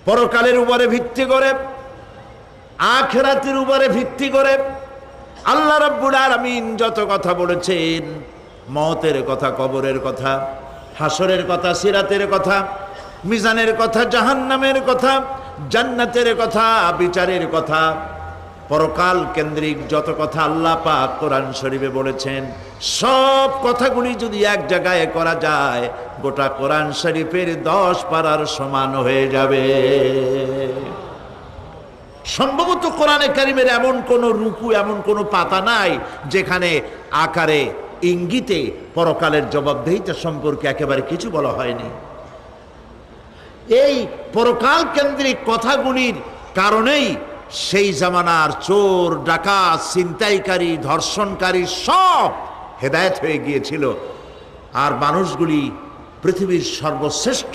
পরকালের উপরে ভিত্তি করে, আখিরাতের উপরে ভিত্তি করে আল্লাহ রাব্বুল আলামিন যত কথা বলেছেন, মওতের কথা, কবরের কথা, হাসরের কথা, সিরাতের কথা, মিজানের কথা, জাহান্নামের কথা, জান্নাতের কথা, বিচারের কথা, পরকাল কেন্দ্রিক যত কথা আল্লাহ পাক কোরআন শরীফে বলেছেন, সব কথাগুলি যদি এক জায়গায় করা যায়, গোটা কোরআন শরীফের 10 পারার সমান হয়ে যাবে। সম্ভবত কোরআনে কারিমের এমন কোন রুকু, এমন কোন পাতা নাই যেখানে আকারে ইঙ্গিতে পরকালের জবাবদিহিতা সম্পর্কে একেবারে কিছু বলা হয়নি। এই পরকাল কেন্দ্রিক কথাগুলির কারণেই সেই জামানার চোর, ডাকাত, ছিনতাইকারী, ধর্ষণকারী সব হেদায়েত হয়ে গিয়েছিল। আর মানুষগুলি পৃথিবীর সর্বশ্রেষ্ঠ